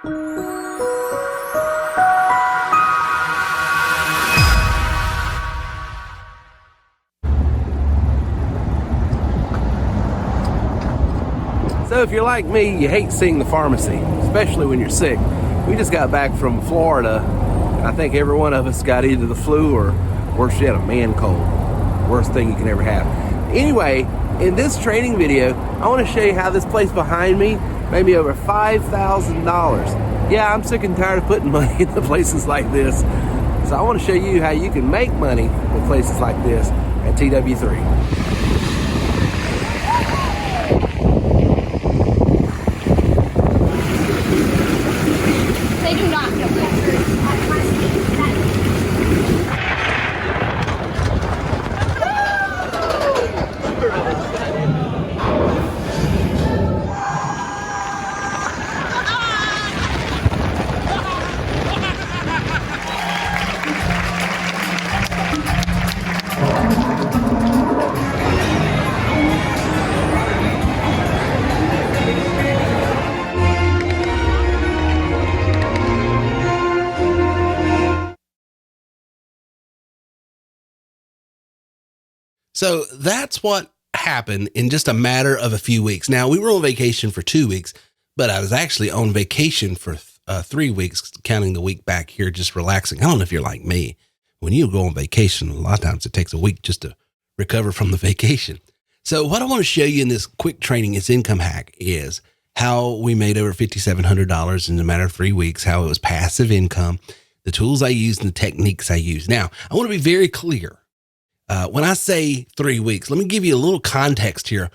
So if you're like me, you hate seeing the pharmacy, especially when you're sick. We just got back from Florida, and I think every one of us got either the flu or worse yet, a man cold. Worst thing you can ever have. Anyway, in this training video, I want to show you how this place behind me made me over $5,000. Yeah, I'm sick and tired of putting money into places like this. So I want to show you how you can make money with places like this at TW3. They do not feel good. So that's what happened in just a matter of a few weeks. Now, we were on vacation for 2 weeks, but I was actually on vacation for 3 weeks, counting the week back here, just relaxing. I don't know if you're like me. When you go on vacation, a lot of times it takes a week just to recover from the vacation. So what I want to show you in this quick training, its income hack, is how we made over $5,700 in a matter of 3 weeks, how it was passive income, the tools I used and the techniques I used. Now, I want to be very clear. When I say 3 weeks, let me give you a little context here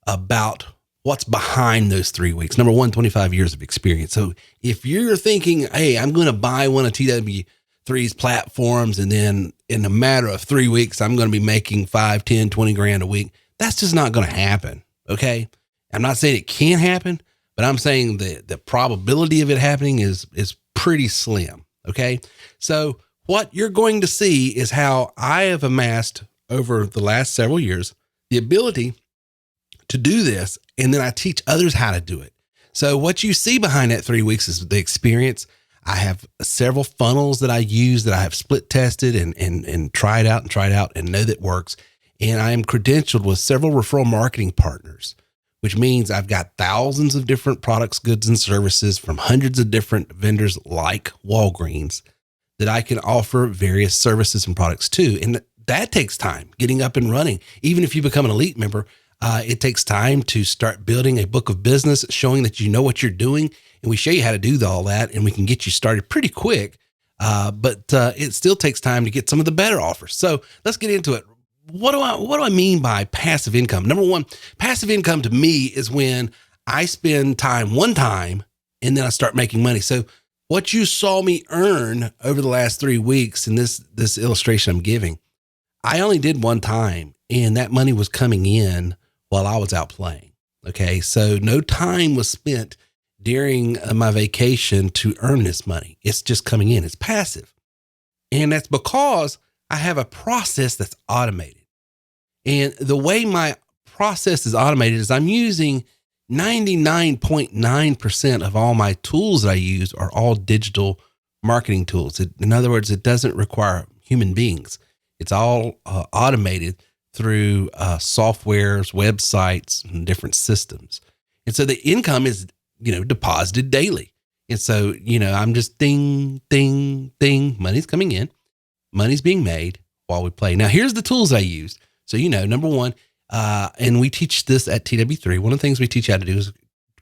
about what's behind those 3 weeks. Number one, 25 years of experience. So if you're thinking, hey, I'm going to buy one of TW3's platforms, and then in a matter of 3 weeks, I'm going to be making 5, 10, 20 grand a week, that's just not going to happen. Okay. I'm not saying it can't happen, but I'm saying the probability of it happening is pretty slim. Okay. So what you're going to see is how I have amassed over the last several years the ability to do this, and then I teach others how to do it. So what you see behind that 3 weeks is the experience. I have several funnels that I use that I have split tested and tried out and know that works. And I am credentialed with several referral marketing partners, which means I've got thousands of different products, goods, and services from hundreds of different vendors like Walgreens that I can offer various services and products to. And that takes time getting up and running. Even if you become an elite member, it takes time to start building a book of business, showing that you know what you're doing. And we show you how to do all that, and we can get you started pretty quick. But it still takes time to get some of the better offers. So let's get into it. What do I mean by passive income? Number one, passive income to me is when I spend time one time and then I start making money. So what you saw me earn over the last 3 weeks in this illustration I'm giving, I only did one time, and that money was coming in while I was out playing. Okay. So no time was spent during my vacation to earn this money. It's just coming in. It's passive. And that's because I have a process that's automated. And the way my process is automated is I'm using 99.9% of all my tools that I use are all digital marketing tools. In other words, it doesn't require human beings. It's all automated through softwares, websites, and different systems. And so the income is, deposited daily. And so, I'm just ding, ding, ding. Money's coming in. Money's being made while we play. Now, here's the tools I used. So, number one, and we teach this at TW3. One of the things we teach you how to do is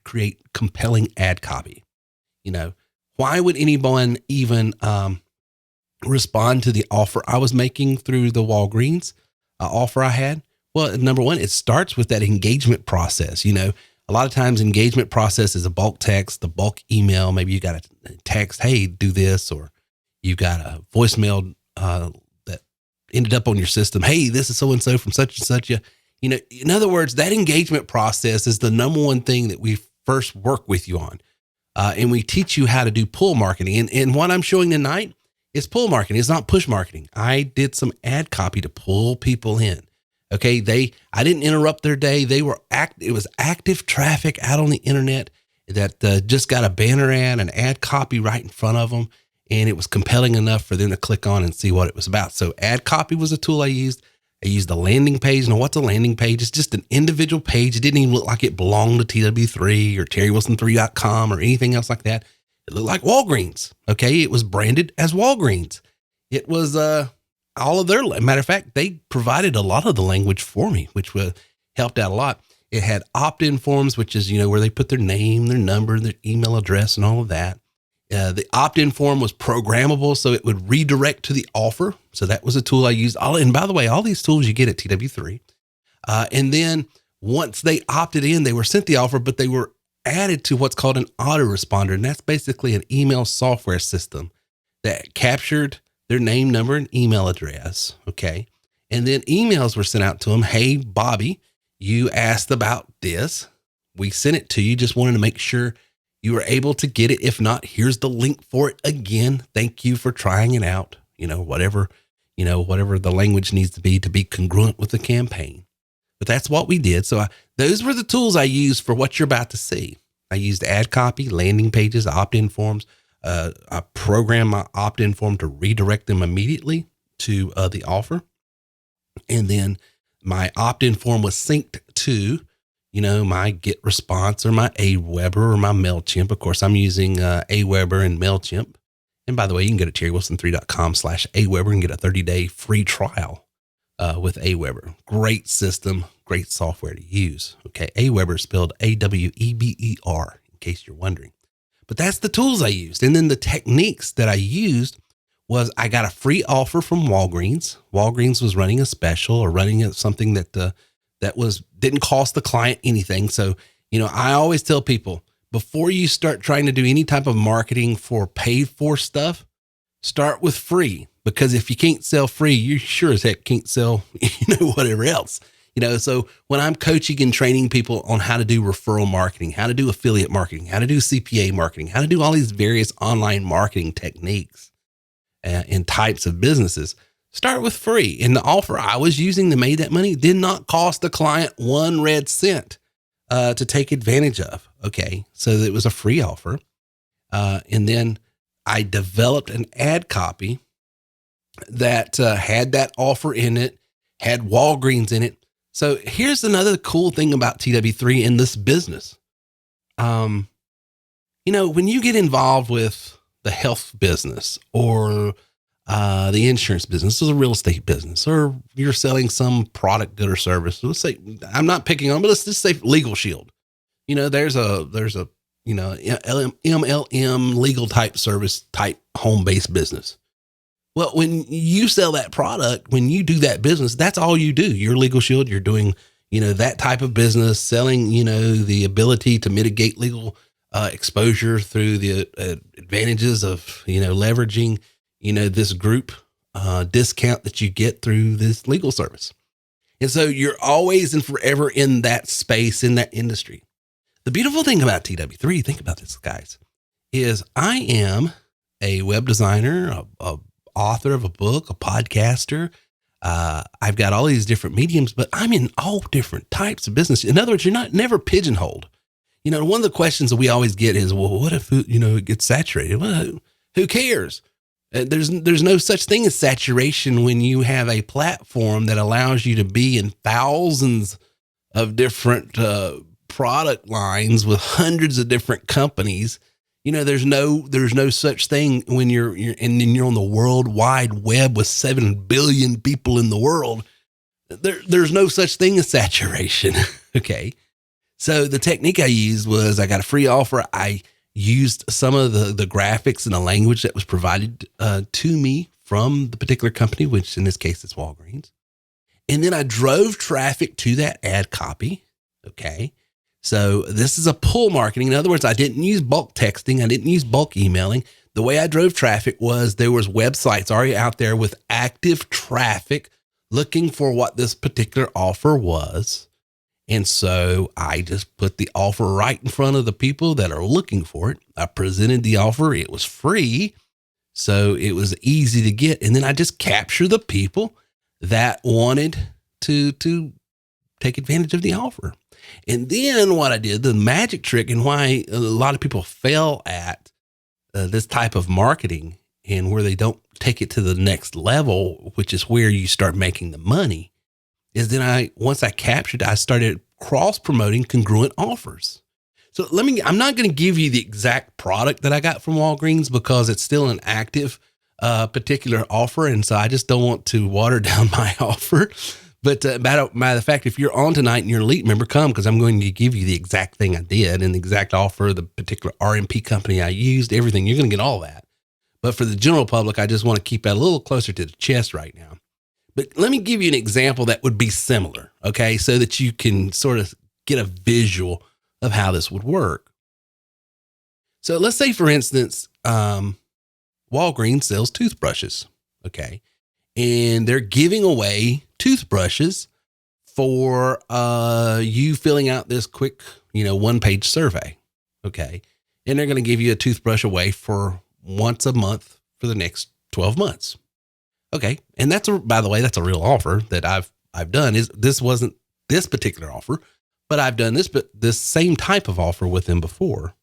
create compelling ad copy. Why would anyone even respond to the offer I was making through the Walgreens offer I had? Well, number one, it starts with that engagement process. A lot of times engagement process is a bulk text, the bulk email. Maybe you got a text, hey, do this, or you got a voicemail that ended up on your system. Hey, this is so-and-so from such and such. In other words, that engagement process is the number one thing that we first work with you on. And we teach you how to do pull marketing. And what I'm showing tonight is pull marketing. It's not push marketing. I did some ad copy to pull people in. Okay. I didn't interrupt their day. It was active traffic out on the internet. that just got a banner ad, an ad copy right in front of them. And it was compelling enough for them to click on and see what it was about. So ad copy was a tool I used. I used a landing page. Now, what's a landing page? It's just an individual page. It didn't even look like it belonged to TW3 or TerryWilson3.com or anything else like that. It looked like Walgreens. Okay. It was branded as Walgreens. It was all of their, matter of fact, they provided a lot of the language for me, which helped out a lot. It had opt-in forms, which is, where they put their name, their number, their email address, and all of that. The opt-in form was programmable, so it would redirect to the offer. So that was a tool I used. And by the way, all these tools you get at TW3. And then once they opted in, they were sent the offer, but they were added to what's called an autoresponder. And that's basically an email software system that captured their name, number, and email address. Okay. And then emails were sent out to them. Hey, Bobby, you asked about this. We sent it to you. Just wanted to make sure you were able to get it. If not, here's the link for it again. Thank you for trying it out. Whatever the language needs to be congruent with the campaign. But that's what we did. So those were the tools I used for what you're about to see. I used ad copy, landing pages, opt-in forms. I programmed my opt-in form to redirect them immediately to the offer. And then my opt-in form was synced to my GetResponse or my Aweber or my MailChimp. Of course, I'm using Aweber and MailChimp. And by the way, you can go to TerryWilson3.com/Aweber and get a 30-day free trial with Aweber. Great system, great software to use. Okay, Aweber is spelled Aweber, in case you're wondering. But that's the tools I used. And then the techniques that I used was I got a free offer from Walgreens. Walgreens was running a special or running something that didn't cost the client anything. So, I always tell people, before you start trying to do any type of marketing for paid for stuff, start with free, because if you can't sell free, you sure as heck can't sell, whatever else, so when I'm coaching and training people on how to do referral marketing, how to do affiliate marketing, how to do CPA marketing, how to do all these various online marketing techniques and types of businesses, start with free. And the offer I was using that made that money did not cost the client 1 red cent to take advantage of. Okay. So it was a free offer. And then I developed an ad copy that had that offer in it, had Walgreens in it. So here's another cool thing about TW3 in this business. When you get involved with the health business or the insurance business, or the real estate business, or you're selling some product, good or service. Let's say, I'm not picking on, but let's just say Legal Shield. There's a MLM legal type service type home-based business. Well, when you sell that product, when you do that business, that's all you do. You're Legal Shield. You're doing, that type of business, selling, the ability to mitigate legal exposure through the advantages of, leveraging, this group discount that you get through this legal service. And so you're always and forever in that space, in that industry. The beautiful thing about TW3, think about this, guys, is I am a web designer, a author of a book, a podcaster. I've got all these different mediums, but I'm in all different types of business. In other words, you're never pigeonholed. One of the questions that we always get is, well, what if, it gets saturated? Well, who cares? There's no such thing as saturation when you have a platform that allows you to be in thousands of different product lines with hundreds of different companies. There's no such thing when you're on the World Wide Web with 7 billion people in the world. There's no such thing as saturation. Okay. So the technique I used was I got a free offer. I used some of the graphics and the language that was provided to me from the particular company, which in this case is Walgreens. And then I drove traffic to that ad copy. Okay. So this is a pull marketing. In other words, I didn't use bulk texting. I didn't use bulk emailing. The way I drove traffic was there was websites already out there with active traffic looking for what this particular offer was. And so I just put the offer right in front of the people that are looking for it. I presented the offer. It was free. So it was easy to get. And then I just capture the people that wanted to take advantage of the offer. And then what I did, the magic trick, and why a lot of people fail at this type of marketing and where they don't take it to the next level, which is where you start making the money, is then once I captured, I started cross promoting congruent offers. So I'm not going to give you the exact product that I got from Walgreens because it's still an active particular offer. And so I just don't want to water down my offer. But matter of the fact, if you're on tonight and you're an elite member, come, because I'm going to give you the exact thing I did and the exact offer, the particular RMP company I used, everything. You're going to get all that. But for the general public, I just want to keep that a little closer to the chest right now. But let me give you an example that would be similar, okay, so that you can sort of get a visual of how this would work. So let's say, for instance, Walgreens sells toothbrushes, okay, and they're giving away toothbrushes for you filling out this quick, one-page survey, okay, and they're going to give you a toothbrush away for once a month for the next 12 months. Okay. And by the way, that's a real offer that I've done. This wasn't this particular offer, but I've done this same type of offer with them before.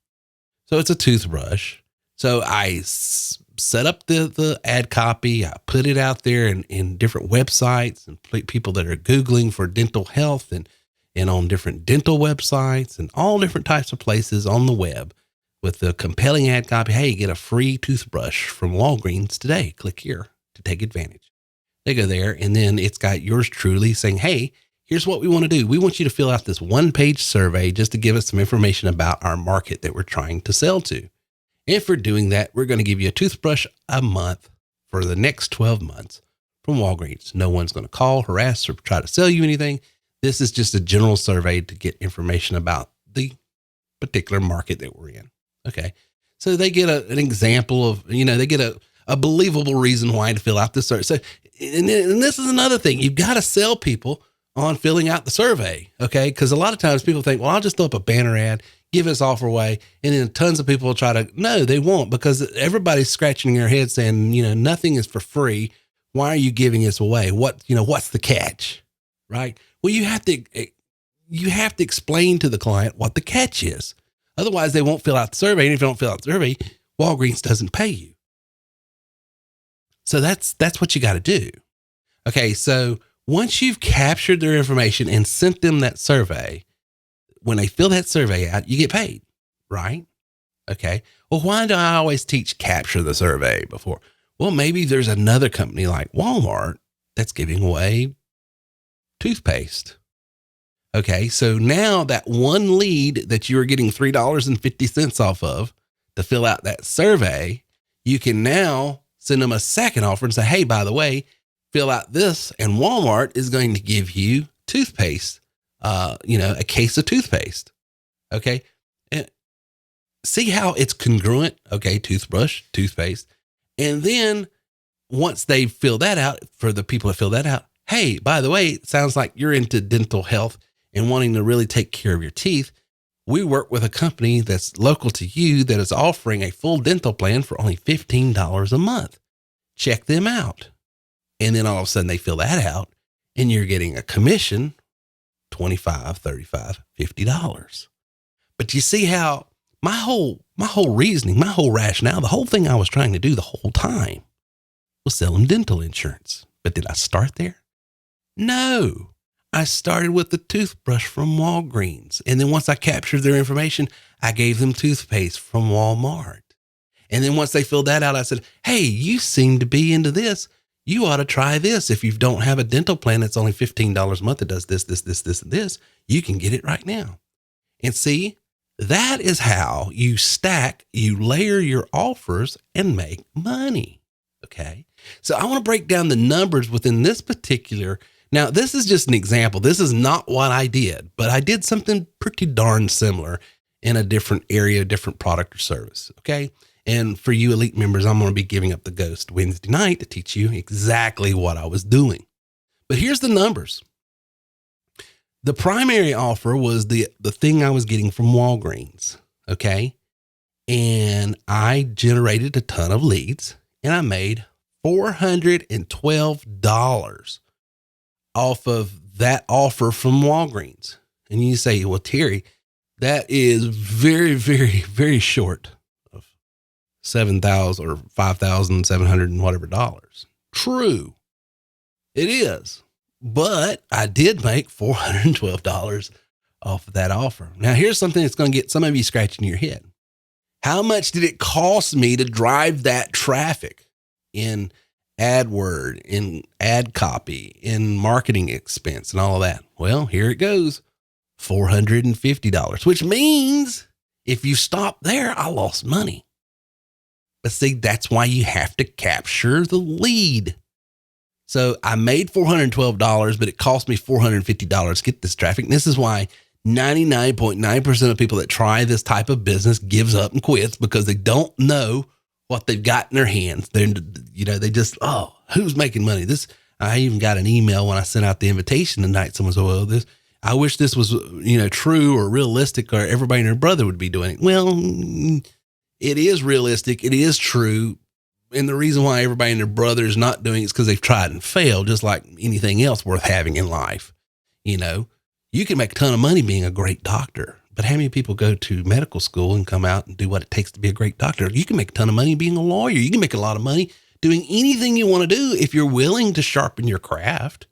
So it's a toothbrush. So I set up the ad copy. I put it out there in different websites and people that are Googling for dental health and on different dental websites and all different types of places on the web with the compelling ad copy. Hey, get a free toothbrush from Walgreens today. Click here to take advantage. They go there, and then it's got yours truly saying, hey, here's what we want to do. We want you to fill out this one-page survey just to give us some information about our market that we're trying to sell to. And for doing that, we're going to give you a toothbrush a month for the next 12 months from Walgreens. No one's going to call, harass, or try to sell you anything. This is just a general survey to get information about the particular market that we're in. Okay. So they get an example of, they get a believable reason why to fill out this survey. So, and this is another thing. You've got to sell people on filling out the survey. Okay. Cause a lot of times people think, well, I'll just throw up a banner ad, give this offer away. And then tons of people will try to, no, they won't, because everybody's scratching their head saying, nothing is for free. Why are you giving this away? What's the catch? Right. Well, you have to explain to the client what the catch is. Otherwise, they won't fill out the survey. And if you don't fill out the survey, Walgreens doesn't pay you. So that's what you got to do. Okay. So once you've captured their information and sent them that survey, when they fill that survey out, you get paid, right? Okay. Well, why do I always teach capture the survey before? Well, maybe there's another company like Walmart that's giving away toothpaste. Okay, so now that one lead that you were getting $3.50 off of to fill out that survey, you can now send them a second offer and say, hey, by the way, fill out this, and Walmart is going to give you toothpaste, a case of toothpaste. Okay, and see how it's congruent. Okay, toothbrush, toothpaste. And then once they fill that out, for the people that fill that out, hey, by the way, it sounds like you're into dental health and wanting to really take care of your teeth. We work with a company that's local to you that is offering a full dental plan for only $15 a month. Check them out. And then all of a sudden they fill that out and you're getting a commission, $25, $35, $50. But you see how my whole reasoning, my whole rationale, the whole thing I was trying to do the whole time was sell them dental insurance. But did I start there? No. I started with the toothbrush from Walgreens. And then once I captured their information, I gave them toothpaste from Walmart. And then once they filled that out, I said, hey, you seem to be into this. You ought to try this. If you don't have a dental plan that's only $15 a month that does this, and this, you can get it right now. And see, that is how you layer your offers and make money. Okay. So I want to break down the numbers within this particular. Now, this is just an example. This is not what I did, but I did something pretty darn similar in a different area, different product or service. Okay. And for you elite members, I'm going to be giving up the ghost Wednesday night to teach you exactly what I was doing. But here's the numbers. The primary offer was the thing I was getting from Walgreens. Okay. And I generated a ton of leads and I made $412 off of that offer from Walgreens. And you say, well, Terry, that is very, very, very short of 7,000 or 5,700 and whatever dollars. True. It is. But I did make $412 off of that offer. Now, here's something that's going to get some of you scratching your head. How much did it cost me to drive that traffic in AdWord, in ad copy, in marketing expense and all of that? Well, here it goes. $450, which means if you stop there, I lost money. But see, that's why you have to capture the lead. So I made $412, but it cost me $450 to get this traffic. And this is why 99.9% of people that try this type of business gives up and quits, because they don't know what they've got in their hands. They just, who's making money? I even got an email when I sent out the invitation tonight. Someone said, well, I wish this was, true or realistic, or everybody and their brother would be doing it. Well, it is realistic. It is true. And the reason why everybody and their brother is not doing it is because they've tried and failed, just like anything else worth having in life. You can make a ton of money being a great doctor, but how many people go to medical school and come out and do what it takes to be a great doctor? You can make a ton of money being a lawyer. You can make a lot of money doing anything you want to do if you're willing to sharpen your craft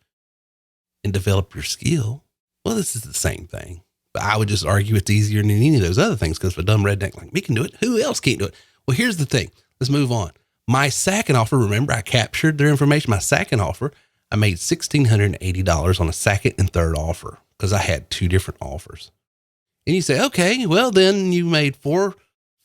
and develop your skill. Well, this is the same thing, but I would just argue it's easier than any of those other things, because if a dumb redneck like me can do it, who else can't do it? Well, here's the thing. Let's move on. My second offer, remember, I captured their information. My second offer, I made $1,680 on a second and third offer because I had two different offers. And you say, okay, well, then you made $400,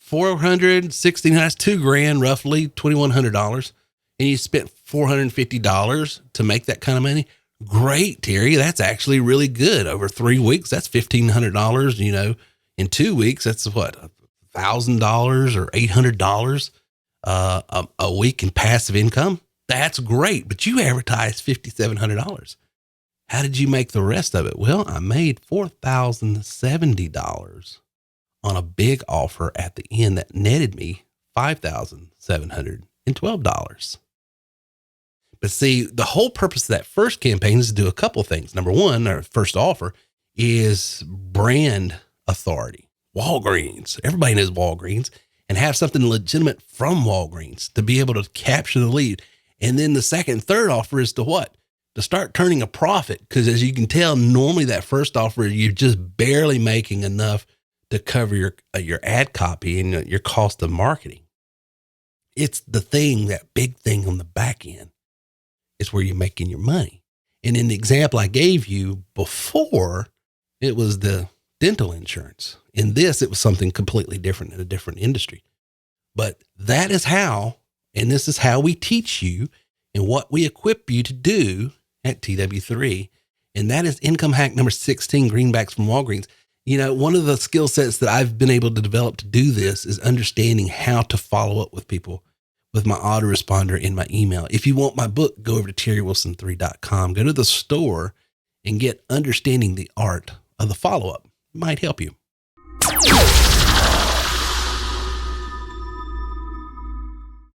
$1,600, that's $2,000, roughly $2,100. And you spent $450 to make that kind of money. Great, Terry. That's actually really good. Over 3 weeks, that's $1,500, in 2 weeks, that's what, $1,000 or $800 a week in passive income. That's great. But you advertised $5,700. How did you make the rest of it? Well, I made $4,070 on a big offer at the end that netted me $5,712. But see, the whole purpose of that first campaign is to do a couple of things. Number one, our first offer is brand authority. Walgreens. Everybody knows Walgreens, and have something legitimate from Walgreens to be able to capture the lead. And then the second and third offer is to what? To start turning a profit. Because as you can tell, normally that first offer, you're just barely making enough to cover your ad copy and your cost of marketing. It's the thing, that big thing on the back end is where you're making your money. And in the example I gave you before, it was the dental insurance. In this, it was something completely different in a different industry. But that is how, and this is how we teach you and what we equip you to do at TW3. And that is income hack number 16, greenbacks from Walgreens. One of the skill sets that I've been able to develop to do this is understanding how to follow up with people with my autoresponder in my email. If you want my book, go over to terrywilson3.com, go to the store and get Understanding the Art of the Follow-Up. It might help you.